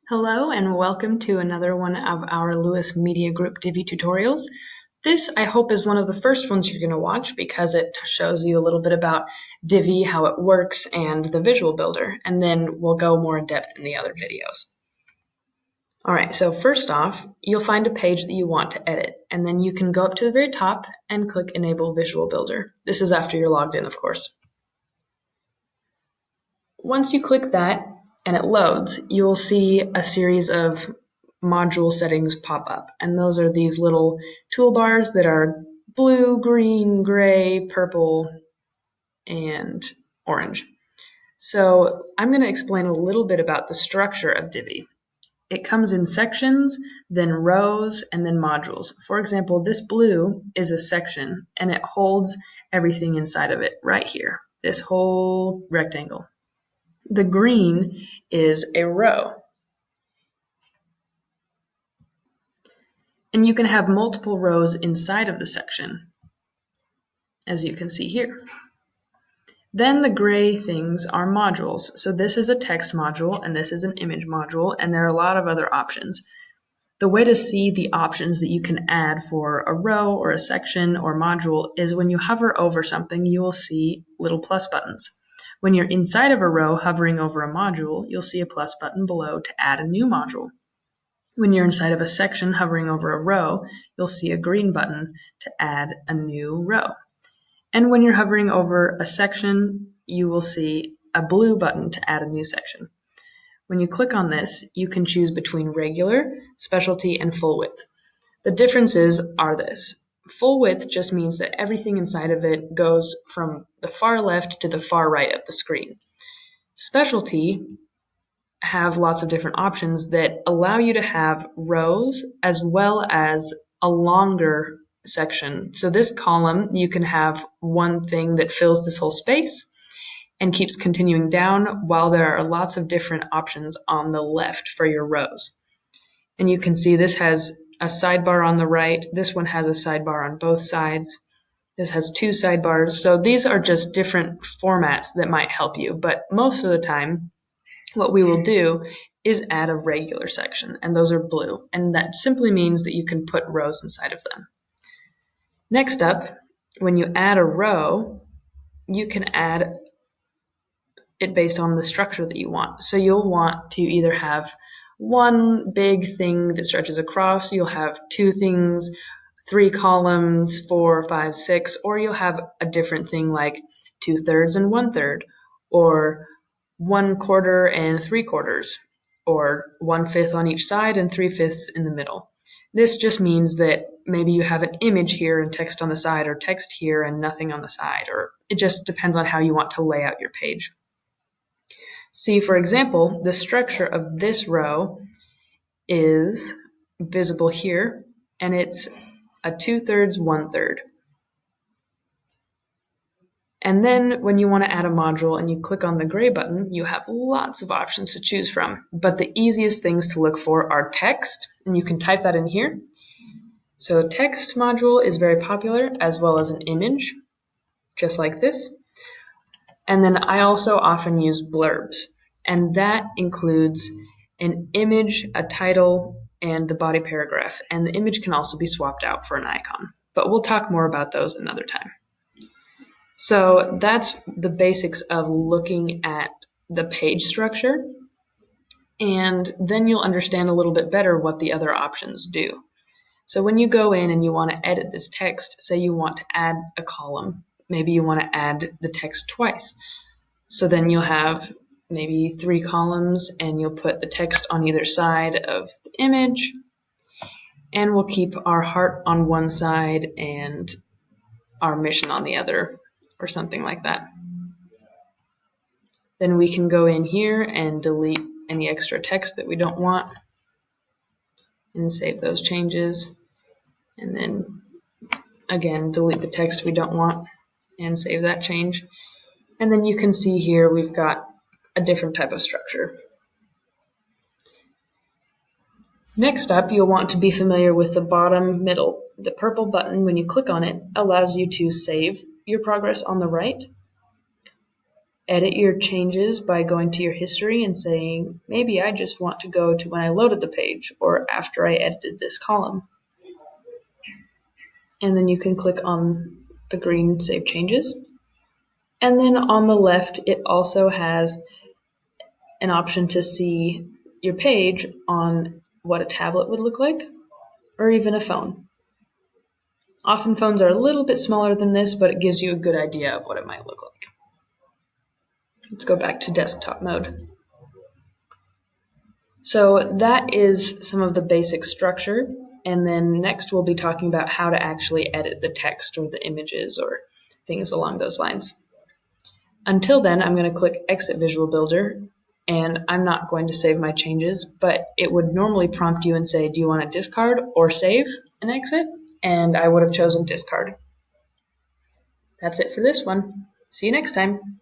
Hello and welcome to another one of our Lewis Media Group Divi tutorials. This, I hope, is one of the first ones you're going to watch because it shows you a little bit about Divi, how it works, and the visual builder, and then we'll go more in depth in the other videos. Alright, so first off, you'll find a page that you want to edit, and then you can go up to the very top and click Enable Visual Builder. This is after you're logged in, of course. Once you click that and it loads, you will see a series of module settings pop up, and those are these little toolbars that are blue, green, gray, purple, and orange. So I'm going to explain a little bit about the structure of Divi. It comes in sections, then rows, and then modules. For example, this blue is a section, and it holds everything inside of it right here, this whole rectangle. The green is a row. And you can have multiple rows inside of the section, as you can see here. Then the gray things are modules. So this is a text module, and this is an image module, and there are a lot of other options. The way to see the options that you can add for a row or a section or module is when you hover over something, you will see little plus buttons. When you're inside of a row hovering over a module, you'll see a plus button below to add a new module. When you're inside of a section hovering over a row, you'll see a green button to add a new row. And when you're hovering over a section, you will see a blue button to add a new section. When you click on this, you can choose between regular, specialty, and full width. The differences are this. Full width just means that everything inside of it goes from the far left to the far right of the screen. Specialty have lots of different options that allow you to have rows as well as a longer section. So this column, you can have one thing that fills this whole space and keeps continuing down, while there are lots of different options on the left for your rows. And you can see this has a sidebar on the right. This one has a sidebar on both sides. This has two sidebars. So these are just different formats that might help you, but most of the time, what we will do is add a regular section, and those are blue, and that simply means that you can put rows inside of them. Next up, when you add a row, you can add it based on the structure that you want. So you'll want to either have one big thing that stretches across, you'll have two things, 3 columns, 4, 5, 6, or you'll have a different thing like 2/3 and 1/3, or 1/4 and 3/4, or 1/5 on each side and 3/5 in the middle. This just means that maybe you have an image here and text on the side, or text here and nothing on the side, or it just depends on how you want to lay out your page. See, for example, the structure of this row is visible here, and it's a 2/3, 1/3. And then when you want to add a module and you click on the gray button, you have lots of options to choose from. But the easiest things to look for are text, and you can type that in here. So a text module is very popular, as well as an image, just like this. And then I also often use blurbs, and that includes an image, a title, and the body paragraph. And the image can also be swapped out for an icon, but we'll talk more about those another time. So that's the basics of looking at the page structure, and then you'll understand a little bit better what the other options do. So when you go in and you want to edit this text, say you want to add a column, maybe you want to add the text twice. So then you'll have maybe 3 columns, and you'll put the text on either side of the image, and we'll keep our heart on one side and our mission on the other, or something like that. Then we can go in here and delete any extra text that we don't want and save those changes. And then again, delete the text we don't want and save that change. And then you can see here we've got a different type of structure. Next up, you'll want to be familiar with the bottom middle. The purple button, when you click on it, allows you to save your progress on the right, edit your changes by going to your history and saying, maybe I just want to go to when I loaded the page or after I edited this column. And then you can click on the green Save Changes. And then on the left, it also has an option to see your page on what a tablet would look like, or even a phone. Often phones are a little bit smaller than this, but it gives you a good idea of what it might look like. Let's go back to desktop mode. So that is some of the basic structure, and then next we'll be talking about how to actually edit the text or the images or things along those lines. Until then, I'm going to click Exit Visual Builder, and I'm not going to save my changes, but it would normally prompt you and say, do you want to discard or save and exit? And I would have chosen discard. That's it for this one. See you next time.